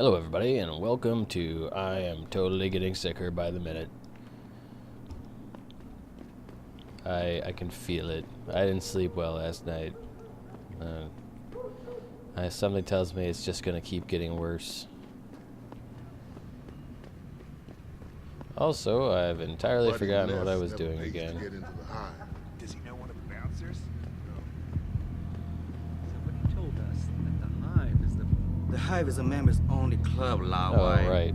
Hello everybody and welcome to I am totally getting sicker by the minute. I can feel it. I didn't sleep well last night. Something tells me it's just gonna keep getting worse. Also, I've entirely forgotten what I was doing again. Does he know one of the bouncers? Somebody told us that The Hive is a members-only club, Lao. Oh, right.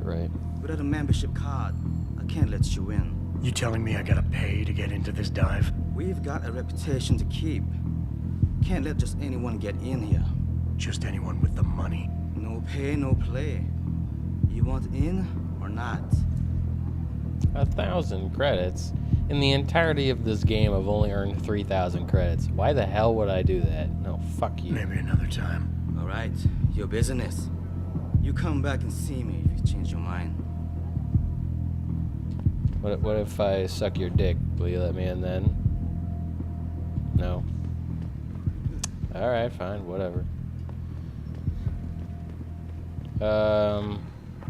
Without a membership card, I can't let you in. You telling me I gotta pay to get into this dive? We've got a reputation to keep. Can't let just anyone get in here. Just anyone with the money. No pay, no play. You want in or not? 1,000 credits? In the entirety of this game, I've only earned 3,000 credits. Why the hell would I do that? No, fuck you. Maybe another time. All right, your business. You come back and see me if you change your mind. What if I suck your dick? Will you let me in then? No? Alright, fine, whatever.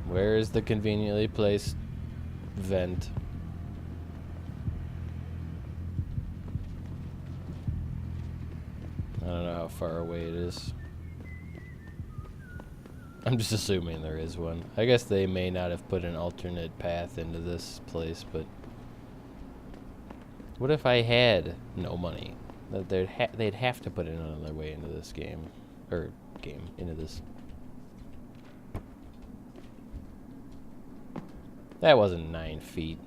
Where is the conveniently placed vent? I don't know how far away it is. I'm just assuming there is one. I guess they may not have put an alternate path into this place, but what if I had no money? That they'd have to put another way into this game, into this. That wasn't 9 feet.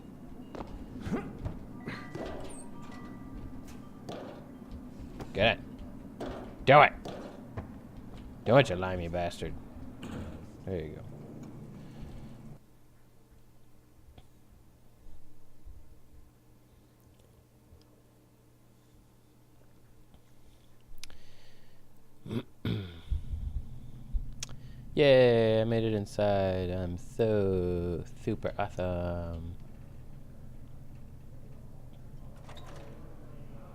Get it. Do it. Do it, you limey bastard. There you go. Yeah, I made it inside. I'm so super awesome.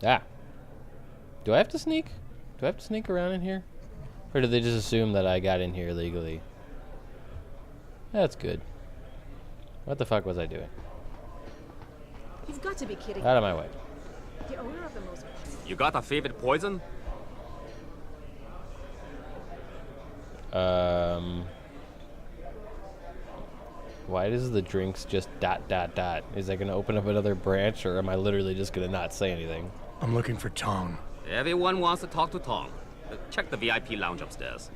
Ah. Do I have to sneak? Do I have to sneak around in here? Or did they just assume that I got in here legally? That's good. What the fuck was I doing? He's got to be kidding. Out of my way. The owner of the most... You got a favorite poison? Why does the drinks just ... Is that gonna open up another branch, or am I literally just gonna not say anything? I'm looking for Tong. Everyone wants to talk to Tom. Check the VIP lounge upstairs.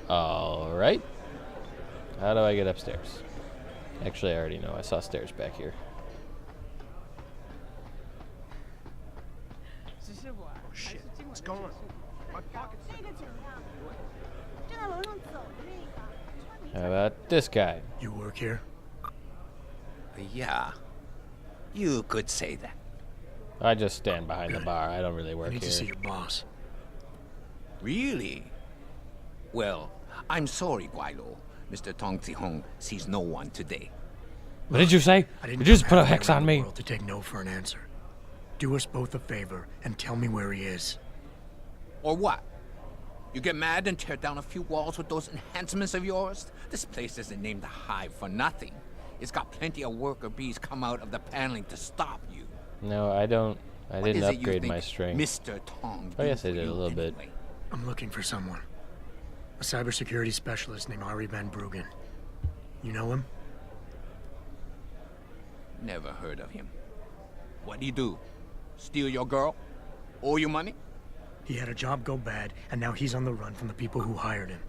Alright. How do I get upstairs? Actually, I already know. I saw stairs back here. Oh shit, what's going on? My pocket's... How about this guy? You work here? Yeah, you could say that. I just stand behind the Good. bar. I don't really I work need here. to see your boss. Really? Well, I'm sorry, Guilo. Mr. Tong Zihong sees no one today. What did you say? I didn't Did you just come put a halfway hex around on the me? world to take no for an answer. Do us both a favor and tell me where he is. Or what? You get mad and tear down a few walls with those enhancements of yours? This place isn't named the Hive for nothing. It's got plenty of worker bees come out of the paneling to stop you. No, I don't. I What didn't is it you upgrade think my strength. Mr. Tong Oh, do yes, I for did a you little bit. anyway? I'm looking for someone. A cybersecurity specialist named Ari Van Bruggen. You know him? Never heard of him. What'd he do? Steal your girl? Owe you money? He had a job go bad, and now he's on the run from the people who hired him.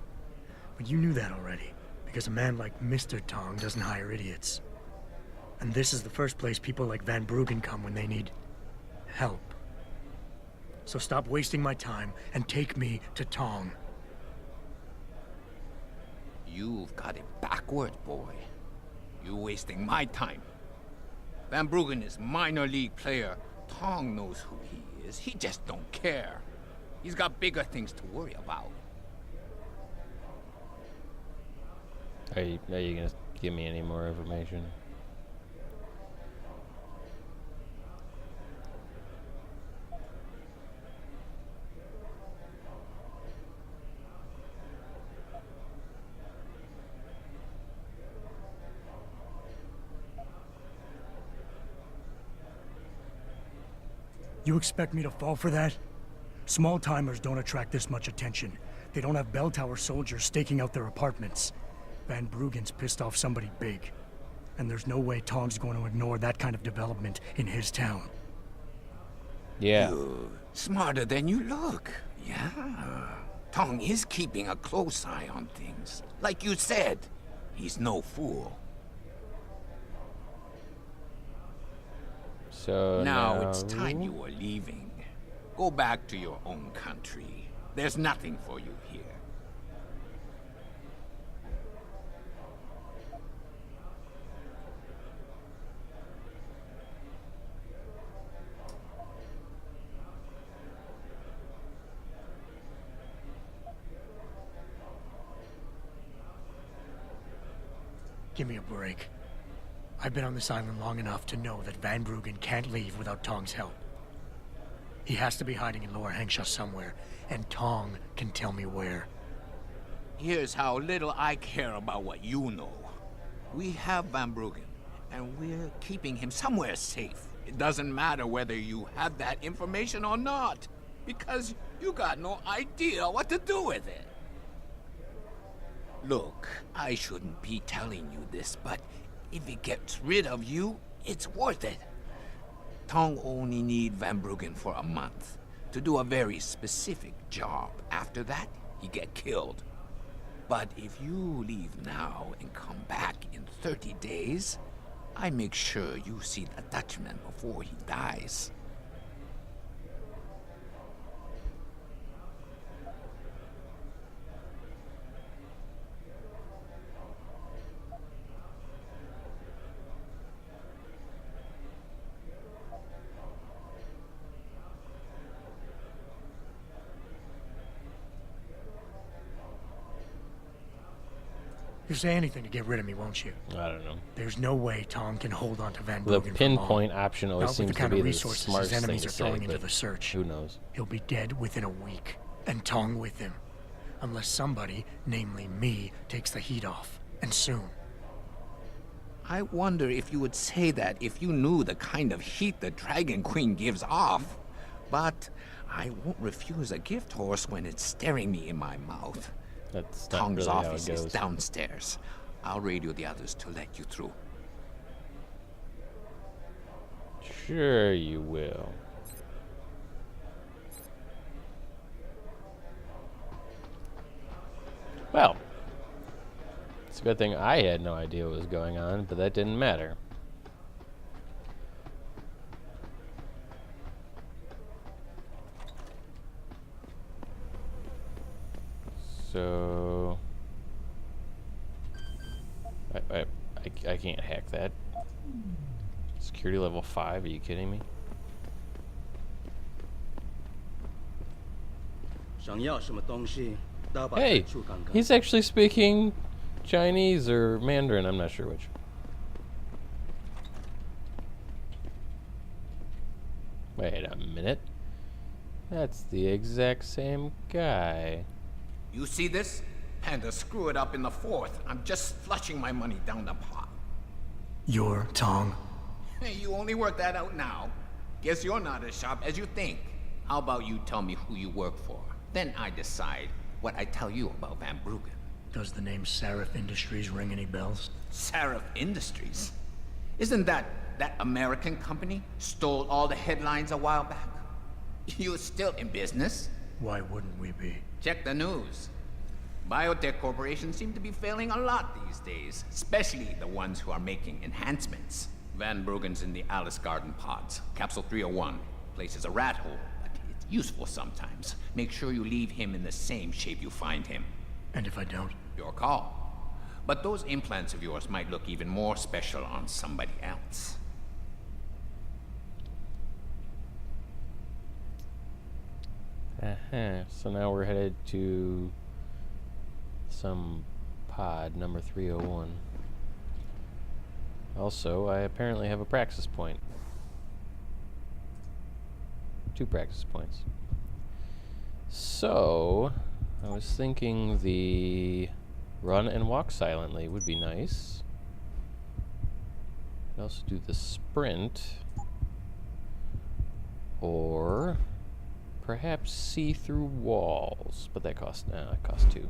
But you knew that already, because a man like Mr. Tong doesn't hire idiots. And this is the first place people like Van Bruggen come when they need help. So stop wasting my time and take me to Tong. You've got it backward, boy. You're wasting my time. Van Bruggen is minor league player. Tong knows who he is. He just don't care. He's got bigger things to worry about. Are you gonna give me any more information? You expect me to fall for that? Small-timers don't attract this much attention. They don't have bell tower soldiers staking out their apartments. Van Bruggen's pissed off somebody big. And there's no way Tong's going to ignore that kind of development in his town. Yeah. You're smarter than you look. Yeah. Tong is keeping a close eye on things. Like you said, he's no fool. So Now it's time you are leaving. Go back to your own country. There's nothing for you here. Give me a break. I've been on this island long enough to know that Van Bruggen can't leave without Tong's help. He has to be hiding in Lower Hengsha somewhere, and Tong can tell me where. Here's how little I care about what you know. We have Van Bruggen, and we're keeping him somewhere safe. It doesn't matter whether you have that information or not, because you got no idea what to do with it. Look, I shouldn't be telling you this, but if it gets rid of you, it's worth it. Tong only need Van Bruggen for a month to do a very specific job. After that, he get killed. But if you leave now and come back in 30 days, I make sure you see the Dutchman before he dies. You'll say anything to get rid of me, won't you? I don't know. There's no way Tong can hold on to Van The Bruggen for long. pinpoint option always Not with seems the to kind be of the resources his smartest thing enemies to are say, throwing into but the search. who knows? He'll be dead within a week, and Tong with him. Unless somebody, namely me, takes the heat off. And soon. I wonder if you would say that if you knew the kind of heat the Dragon Queen gives off. But I won't refuse a gift horse when it's staring me in my mouth. That's not Tong's really how it office is goes. downstairs. I'll radio the others to let you through. Sure you will. Well, it's a good thing I had no idea what was going on, but that didn't matter. So I can't hack that. Security level 5, are you kidding me? 想要什么东西，到把 Hey, 处看看。 he's actually speaking Chinese or Mandarin, I'm not sure which. Wait a minute. That's the exact same guy. You see this? Panda screw it up in the fourth. I'm just flushing my money down the pot. You're Tong. Hey, you only work that out now. Guess you're not as sharp as you think. How about you tell me who you work for? Then I decide what I tell you about Van Bruggen. Does the name Seraph Industries ring any bells? Seraph Industries? Isn't that American company stole all the headlines a while back? You're still in business? Why wouldn't we be? Check the news. Biotech corporations seem to be failing a lot these days, especially the ones who are making enhancements. Van Bruggen's in the Alice Garden pods. Capsule 301. Place is a rat hole, but it's useful sometimes. Make sure you leave him in the same shape you find him. And if I don't? Your call. But those implants of yours might look even more special on somebody else. So now we're headed to some pod number 301. Also, I apparently have a praxis point. 2 praxis points. So, I was thinking the run and walk silently would be nice. I'd also do the sprint. Or perhaps see-through walls, but that costs 2.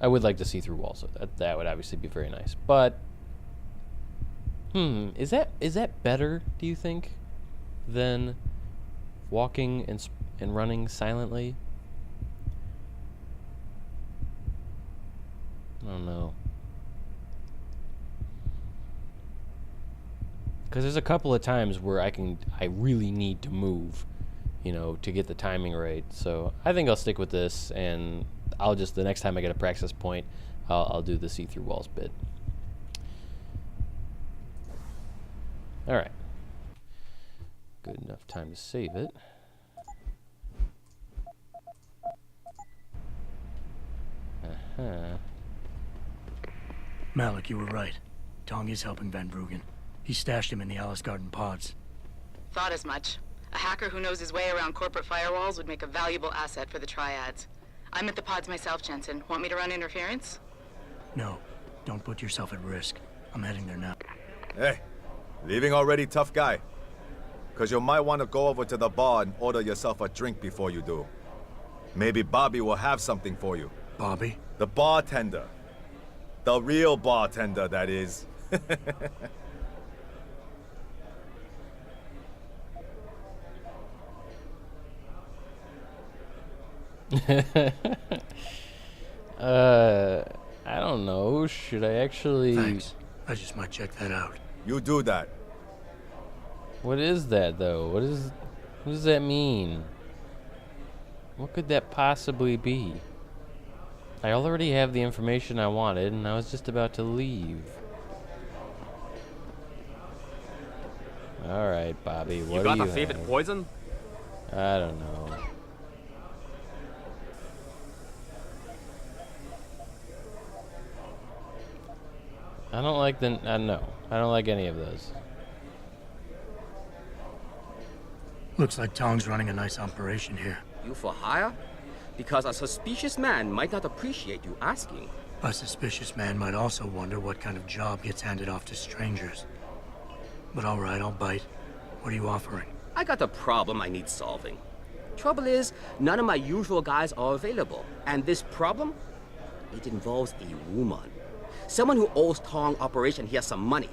I would like to see through walls, so that would obviously be very nice. But is that better, do you think, than walking and running silently? I don't know. Because there's a couple of times where I really need to move, to get the timing right. So I think I'll stick with this, and I'll just, the next time I get a practice point, I'll do the see-through walls bit. All right. Good enough time to save it. Malik, you were right. Tong is helping Van Bruggen. He stashed him in the Alice Garden pods. Thought as much. A hacker who knows his way around corporate firewalls would make a valuable asset for the triads. I'm at the pods myself, Jensen. Want me to run interference? No, don't put yourself at risk. I'm heading there now. Hey, leaving already, tough guy? Because you might want to go over to the bar and order yourself a drink before you do. Maybe Bobby will have something for you. Bobby? The bartender. The real bartender, that is. I don't know. Should I actually... Thanks. I just might check that out. You do that. What is that, though? What does that mean? What could that possibly be? I already have the information I wanted, and I was just about to leave. Alright, Bobby, what do you got have? a favorite poison? I don't know. I don't like the... no. I don't like any of those. Looks like Tong's running a nice operation here. You for hire? Because a suspicious man might not appreciate you asking. A suspicious man might also wonder what kind of job gets handed off to strangers. But all right, I'll bite. What are you offering? I got a problem I need solving. Trouble is, none of my usual guys are available. And this problem? It involves a woman. Someone who owes Tong Operation here some money.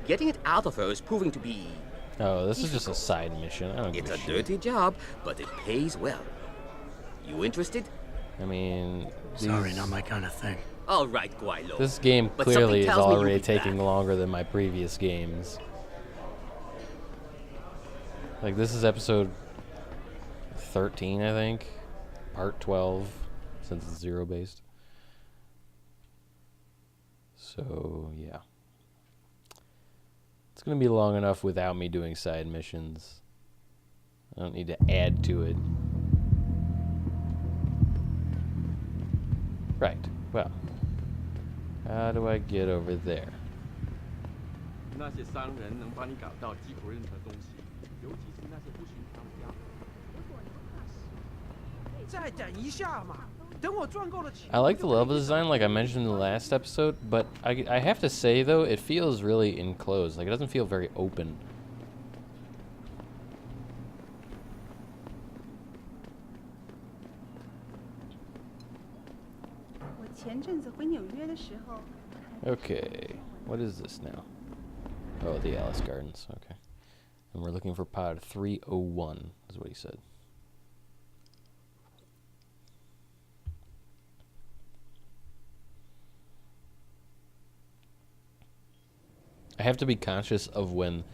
Getting it out of her is proving to be... Oh, this is just a side mission. I don't give It's a a shit. dirty job, but it pays well. You interested? I mean... Sorry, not my kind of thing. All right, Guaylo. This game But clearly is something tells me you'll already be taking back. longer than my previous games. Like, this is episode 13, I think. Part 12, since it's zero-based. So, yeah. It's going to be long enough without me doing side missions. I don't need to add to it. Right. Well, how do I get over there? 那些商人能帮你搞到几乎任何东西，尤其是那些不寻常的药。再等一下嘛，等我赚够了钱。 I like the level design, like I mentioned in the last episode, but I have to say, though, it feels really enclosed. Like, it doesn't feel very open. Okay, what is this now? Oh, the Alice Gardens, okay. And we're looking for pod 301, is what he said. I have to be conscious of when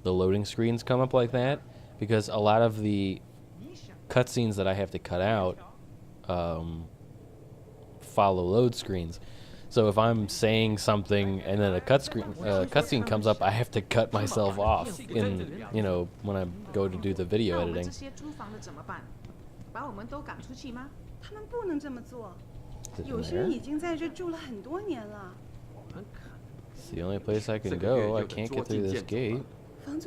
the loading screens come up like that, because a lot of the cutscenes that I have to cut out follow load screens. So if I'm saying something and then a cutscene comes up, I have to cut myself off in, you know, when I go to do the video editing. Is it in there? It's the only place I can go. I can't get through this gate. 你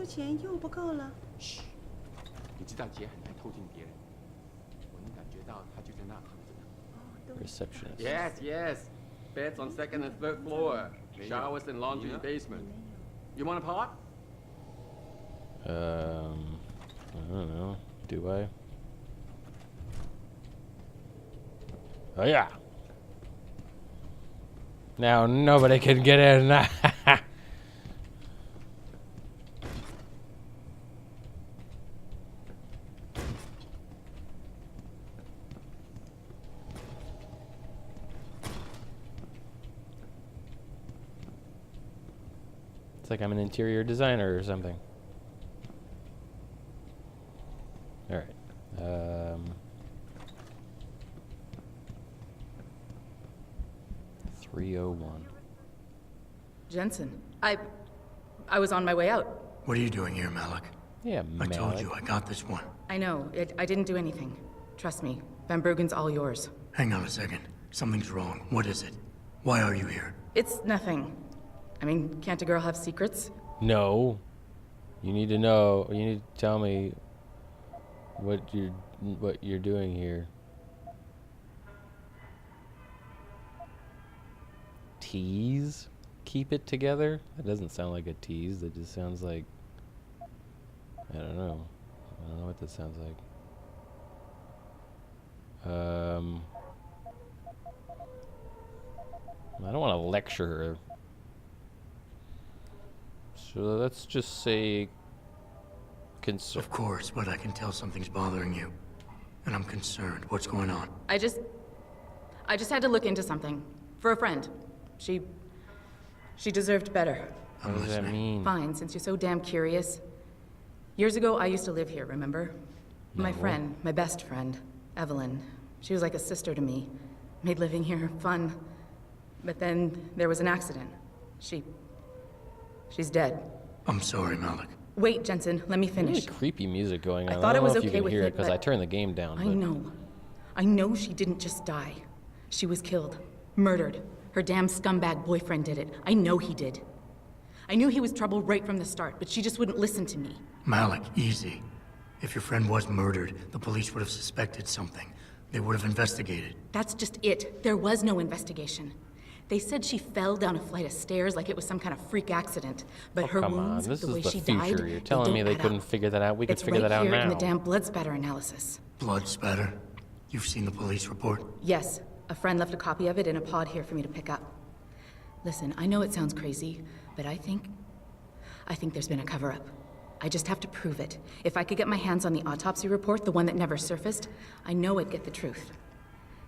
知道杰很难透进别人，我能感觉到他就在那躺着呢。 Receptionist. Yes, yes. Beds on second and third floor. Showers and laundry basement. You want a pot? I don't know. Do I? Oh yeah. Now nobody can get in. It's like I'm an interior designer or something. All right. 301. Jensen, I was on my way out. What are you doing here, Malik? Yeah, I told Malik. you, I got this one. I know. I didn't do anything. Trust me. Van Bruggen's all yours. Hang on a second. Something's wrong. What is it? Why are you here? It's nothing. I mean, can't a girl have secrets? No. You need to know. You need to tell me what you're doing here. Tease? Keep it together? That doesn't sound like a tease. That just sounds like, I don't know. I don't know what that sounds like. I don't want to lecture her. So let's just say concern. Of course, but I can tell something's bothering you. And I'm concerned. What's going on? I just had to look into something. For a friend. She deserved better. What does that mean? Fine, since you're so damn curious. Years ago, I used to live here, remember? My friend, my best friend, Evelyn. She was like a sister to me. Made living here fun. But then there was an accident. She's dead. I'm sorry, Malik. Wait, Jensen, let me finish. Really creepy music going on. I thought it was don't know if okay you can with hear it it, because but I turned the game down. I know she didn't just die. She was killed. Murdered. Her damn scumbag boyfriend did it. I know he did. I knew he was trouble right from the start, but she just wouldn't listen to me. Malik, easy. If your friend was murdered, the police would have suspected something. They would have investigated. That's just it. There was no investigation. They said she fell down a flight of stairs like it was some kind of freak accident. But her come on, wounds, this the is way the she future. died, You're telling me they couldn't figure that out? We could it's figure right that out here now. in the damn blood spatter analysis. Blood spatter? You've seen the police report? Yes, a friend left a copy of it in a pod here for me to pick up. Listen, I know it sounds crazy, but I think there's been a cover-up. I just have to prove it. If I could get my hands on the autopsy report, the one that never surfaced, I know I'd get the truth.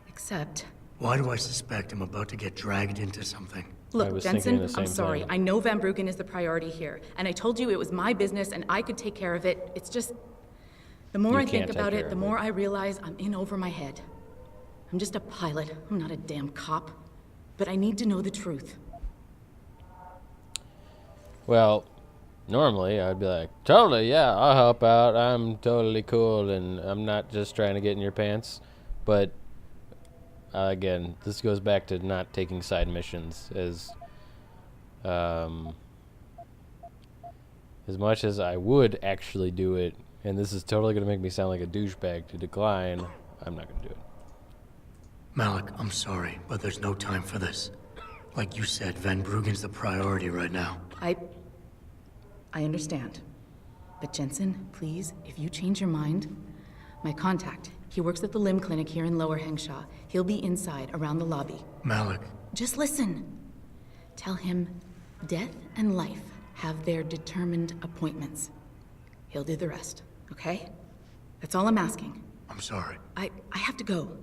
Except... Why do I suspect I'm about to get dragged into something? Look, Jensen, I'm sorry. I know Van Bruggen is the priority here, and I told you it was my business and I could take care of it. It's just... The more I think about it, the more I realize I'm in over my head. I'm just a pilot. I'm not a damn cop. But I need to know the truth. Well, normally I'd be like, totally, yeah, I'll help out. I'm totally cool, and I'm not just trying to get in your pants. But again, this goes back to not taking side missions as much as I would actually do it. And this is totally going to make me sound like a douchebag to decline. I'm not going to do it. Malik, I'm sorry, but there's no time for this. Like you said, Van Bruggen's the priority right now. I understand. But Jensen, please, if you change your mind, my contact, he works at the limb clinic here in Lower Hengshaw. He'll be inside, around the lobby. Malik. Just listen. Tell him death and life have their determined appointments. He'll do the rest, okay? That's all I'm asking. I'm sorry. I have to go.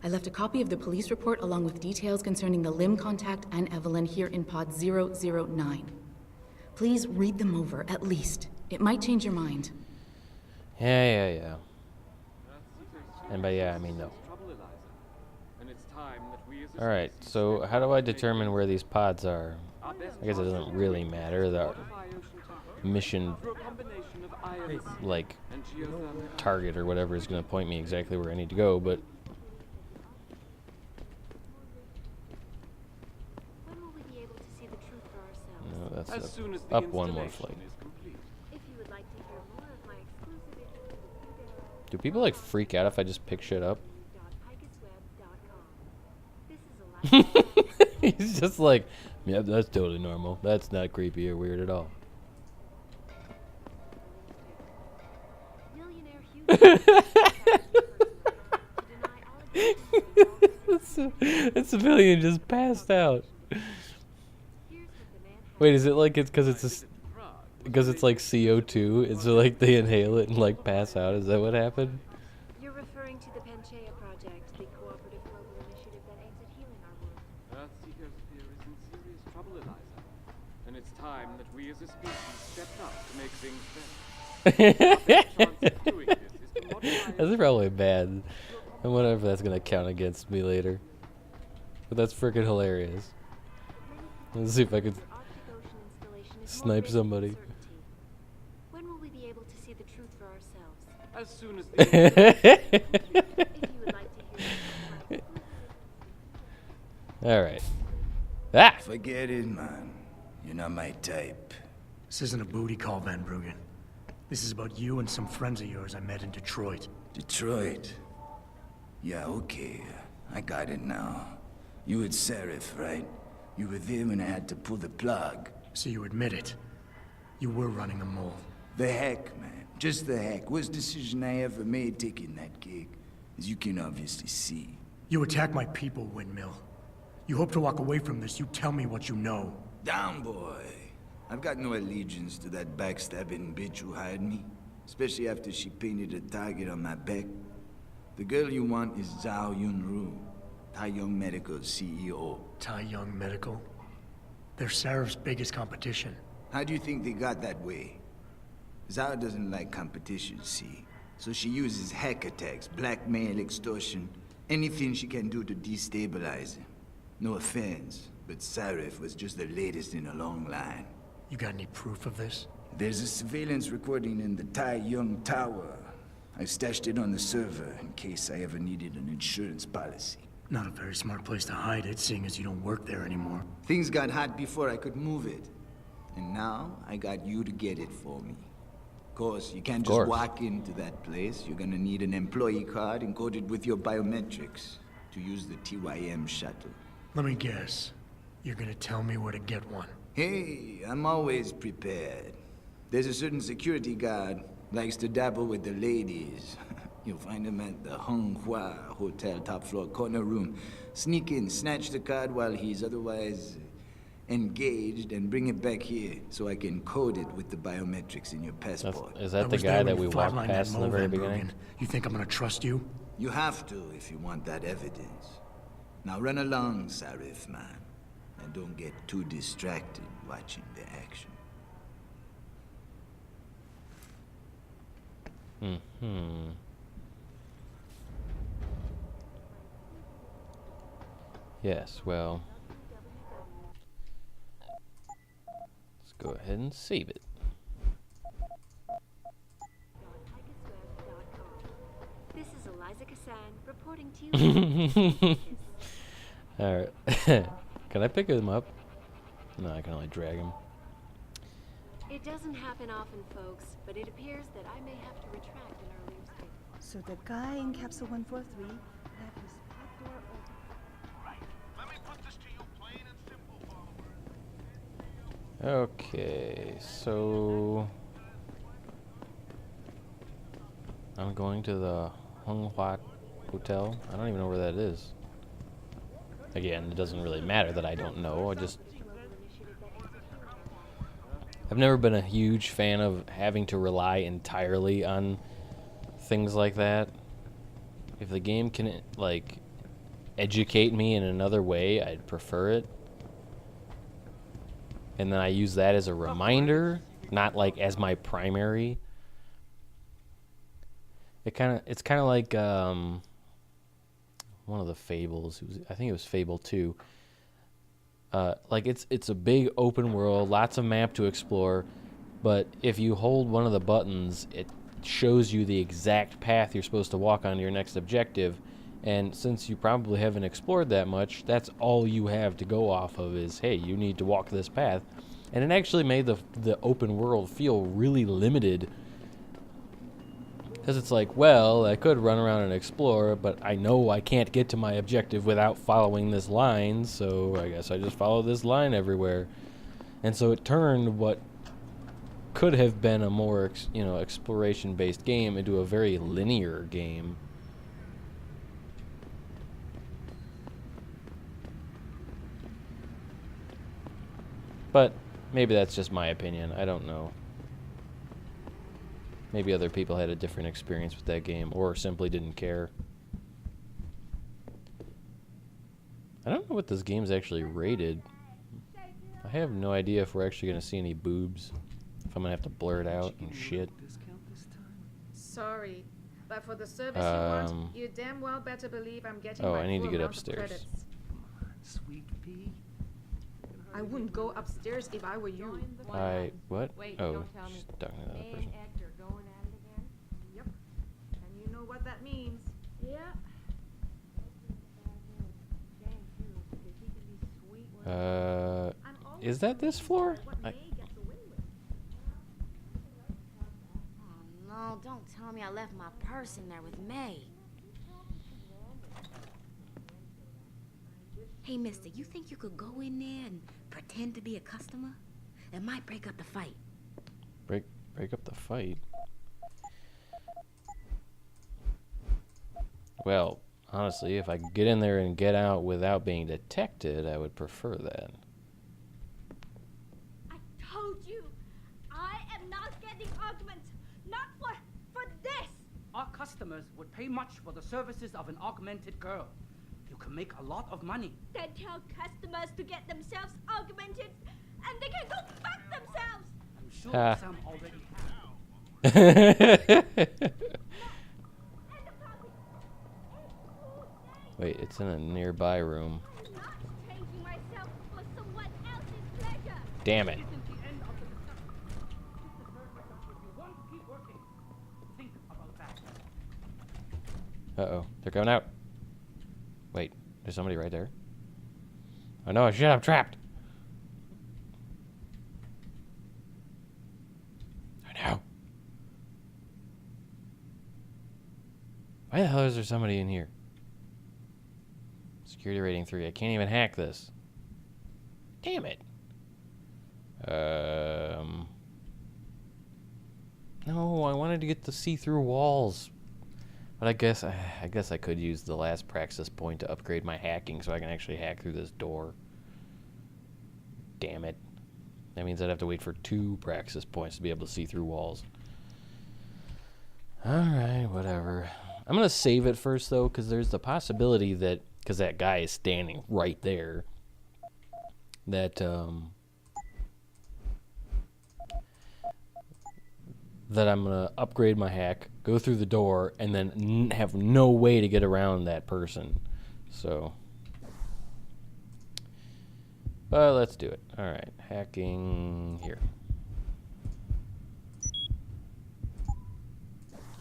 I left a copy of the police report along with details concerning the limb contact and Evelyn here in pod 009. Please read them over, at least. It might change your mind. Yeah. And by yeah, I mean no. Alright, so how do I determine where these pods are? I guess it doesn't really matter. The mission, like, target or whatever is going to point me exactly where I need to go, but... No, that's up one more flight. Do people, like, freak out if I just pick shit up? He's just like, yeah, that's totally normal. That's not creepy or weird at all. That civilian just passed out. Wait, is it like it's because it's like CO2? Is it like they inhale it and like pass out? Is that what happened? You're referring to the Panchaea Project, the cooperative global initiative that aims at healing our world. Earthseeker's fear is in serious trouble, Eliza. And it's time that we as a species stepped up to make things better. That's probably bad. I wonder if that's gonna count against me later. But that's freaking hilarious. Let's see if I could snipe somebody. When will we be able to see the truth for ourselves? As soon as If you would like to hear Alright. Ah! Forget it, man. You're not my type. This isn't a booty call, Van Bruggen. This is about you and some friends of yours I met in Detroit. Detroit? Yeah, okay. I got it now. You with Seraph, right? You were there when I had to pull the plug. So you admit it. You were running a mole. The heck, man. Just the heck. Worst decision I ever made taking that gig. As you can obviously see. You attack my people, Windmill. You hope to walk away from this. You tell me what you know. Down, boy. I've got no allegiance to that backstabbing bitch who hired me. Especially after she painted a target on my back. The girl you want is Zhao Yunru, Tai Young Medical's CEO. Tai Young Medical? They're Seraph's biggest competition. How do you think they got that way? Zhao doesn't like competition, see? So she uses hack attacks, blackmail, extortion, anything she can do to destabilize him. No offense, but Seraph was just the latest in a long line. You got any proof of this? There's a surveillance recording in the Tai Young Tower. I stashed it on the server in case I ever needed an insurance policy. Not a very smart place to hide it, seeing as you don't work there anymore. Things got hot before I could move it. And now, I got you to get it for me. Of course, you can't just walk into that place. You're gonna need an employee card encoded with your biometrics to use the TYM shuttle. Let me guess. You're gonna tell me where to get one. Hey, I'm always prepared. There's a certain security guard, likes to dabble with the ladies. You'll find him at the Hung Hua Hotel top floor corner room. Sneak in, snatch the card while he's otherwise engaged, and bring it back here so I can code it with the biometrics in your passport. Is that the guy that we walked past in the very beginning? You think I'm gonna trust you? You have to if you want that evidence. Now run along, Seraph, man. And don't get too distracted watching the action. Yes, well, let's go ahead and save it. This is Eliza Kassan reporting to you. Alright. Can I pick him up? No, I can only drag him. It doesn't happen often, folks, but it appears that I may have to retract an earlier statement. So the guy in capsule 143, that was back door open. Let me put this to you plain and simple, followers. Okay, so I'm going to the Hung Hua Hotel. I don't even know where that is. Again, it doesn't really matter that I don't know. I've never been a huge fan of having to rely entirely on things like that. If the game can, like, educate me in another way, I'd prefer it. And then I use that as a reminder, not like as my primary. It's kind of like one of the Fables. I think it was Fable 2. Like it's a big open world, lots of map to explore, but if you hold one of the buttons, it shows you the exact path you're supposed to walk on to your next objective. And since you probably haven't explored that much, that's all you have to go off of is, hey, you need to walk this path. And it actually made the open world feel really limited. Because it's like, well, I could run around and explore, but I know I can't get to my objective without following this line, so I guess I just follow this line everywhere. And so it turned what could have been a more, exploration-based game into a very linear game. But maybe that's just my opinion. I don't know. Maybe other people had a different experience with that game or simply didn't care. I don't know what this game's actually rated. I have no idea if we're actually going to see any boobs. If I'm going to have to blur it out and shit. Sorry, but for the service you want, you damn well better believe I'm getting my I need to full get amount of upstairs. credits. Sweet pea. I wouldn't go upstairs if I were you. What? Wait, Oh, don't tell me. she's talking to another Main person. actor going at it again? Yep. And you know what that means. Yeah. Shame, too, because he can be sweet when Is that this floor? Oh, no, don't tell me I left my purse in there with May. Hey, mister, you think you could go in there and pretend to be a customer? It might break up the fight. Break up the fight? Well, honestly, if I could get in there and get out without being detected, I would prefer that. I told you, I am not getting arguments. Not for this. Our customers would pay much for the services of an augmented girl. You can make a lot of money. Then tell customers to get themselves augmented, and they can go fuck themselves. I'm sure some already have. Wait, it's in a nearby room. I'm not changing myself for someone else's pleasure. Damn it. Isn't the end of the discussion. Just the surface of what you want to keep working. Think about that. Uh-oh, they're coming out. Wait, there's somebody right there. Oh no, shit, I'm trapped. Oh no. Why the hell is there somebody in here? Security rating 3. I can't even hack this. Damn it. No, I wanted to get the see-through walls. But I guess I could use the last praxis point to upgrade my hacking so I can actually hack through this door. Damn it. That means I'd have to wait for 2 praxis points to be able to see through walls. Alright, whatever. I'm going to save it first, though, because there's the possibility that, because that guy is standing right there, that I'm going to upgrade my hack, go through the door, and then have no way to get around that person. So, but let's do it. Alright, hacking here.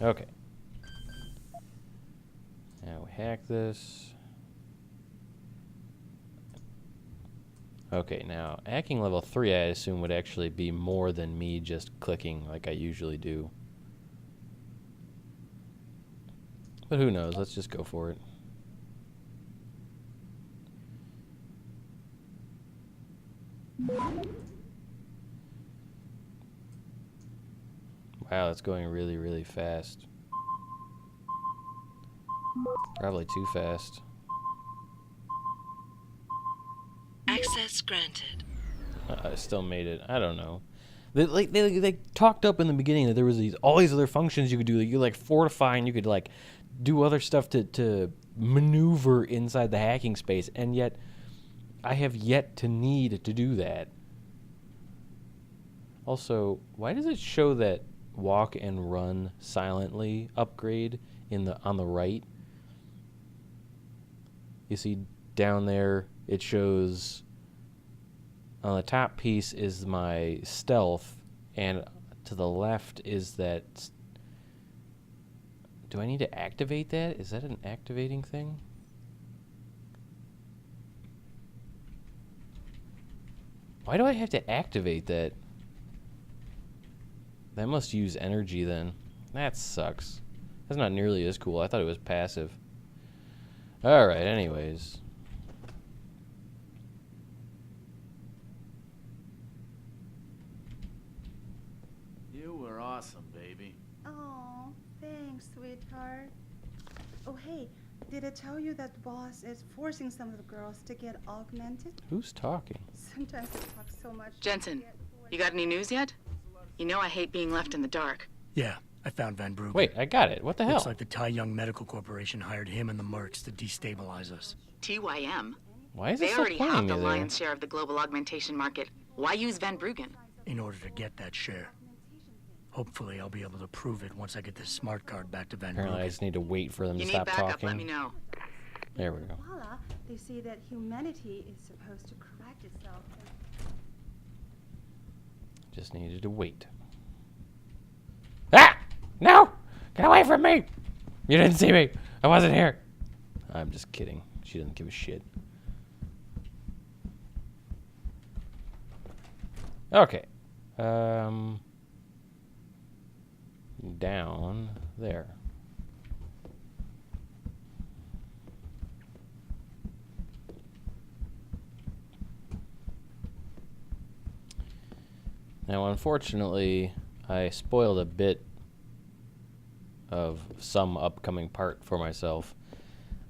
Okay. Now we hack this. Okay, now hacking level 3 I assume would actually be more than me just clicking like I usually do. But who knows, let's just go for it. Wow, it's going really, really fast. Probably too fast. Access granted. I still made it. I don't know. They talked up in the beginning that there was all these other functions you could do. You could fortify and you could do other stuff to maneuver inside the hacking space, and yet I have yet to need to do that. Also, why does it show that walk and run silently upgrade on the right? You see down there it shows on the top piece is my stealth, and to the left is that. Do I need to activate that? Is that an activating thing? Why do I have to activate that? That must use energy then. That sucks. That's not nearly as cool. I thought it was passive. Alright, anyways. are awesome, baby. Oh, thanks, sweetheart. Oh, hey, did I tell you that the boss is forcing some of the girls to get augmented? Who's talking? Sometimes they talk so much. Jensen, you got any news yet? You know I hate being left in the dark. Yeah, I found Van Bruggen. Wait, I got it. What the hell? Looks like the Tai Young Medical Corporation hired him and the Mercs to destabilize us. TYM? Why is it They still already playing have the there? lion's share of the global augmentation market. Why use Van Bruggen? In order to get that share. Hopefully, I'll be able to prove it once I get this smart card back to Van Apparently, I Bruggen. just need to wait for them to You need stop backup, talking. let me know. There we go. Voila, they say that humanity is supposed to correct itself. Just needed to wait. Ah! No! Get away from me! You didn't see me. I wasn't here. I'm just kidding. She doesn't give a shit. Okay. Down there. Now, unfortunately, I spoiled a bit of some upcoming part for myself.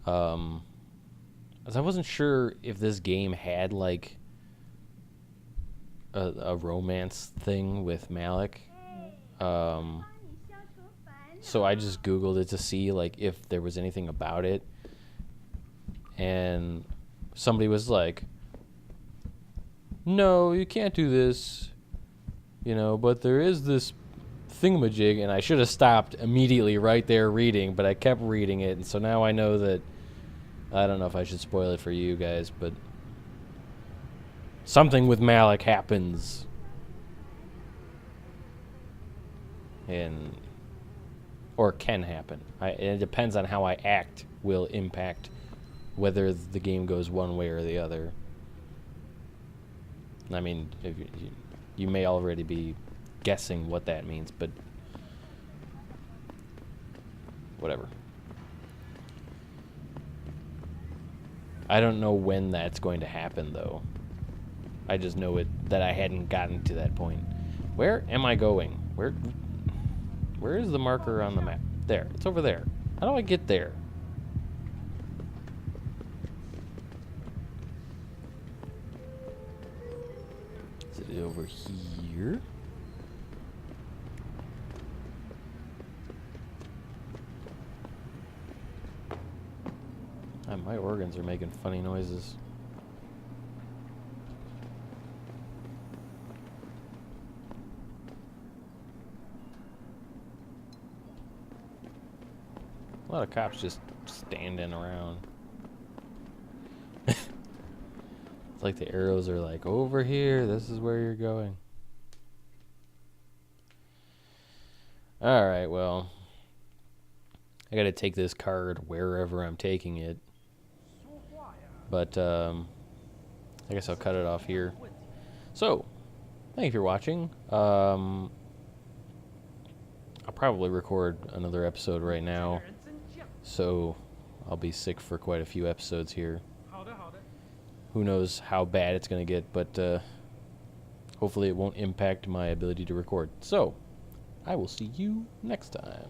As I wasn't sure if this game had, like, a romance thing with Malik. So I just Googled it to see, like, if there was anything about it. And somebody was like, no, you can't do this. You know, but there is this thingamajig, and I should have stopped immediately right there reading, but I kept reading it, and so now I know that, I don't know if I should spoil it for you guys, but something with Malik happens. And, or can happen. It depends on how I act will impact whether the game goes one way or the other. I mean, if you may already be guessing what that means, but whatever. I don't know when that's going to happen, though. I just know that I hadn't gotten to that point. Where am I going? Where is the marker on the map? There. It's over there. How do I get there? Is it over here? My organs are making funny noises. A lot of cops just standing around. It's like the arrows are like, over here, this is where you're going. Alright, well, I gotta take this card wherever I'm taking it. But, I guess I'll cut it off here. So, thank you for watching. I'll probably record another episode right now. So, I'll be sick for quite a few episodes here. Who knows how bad it's going to get, but hopefully it won't impact my ability to record. So, I will see you next time.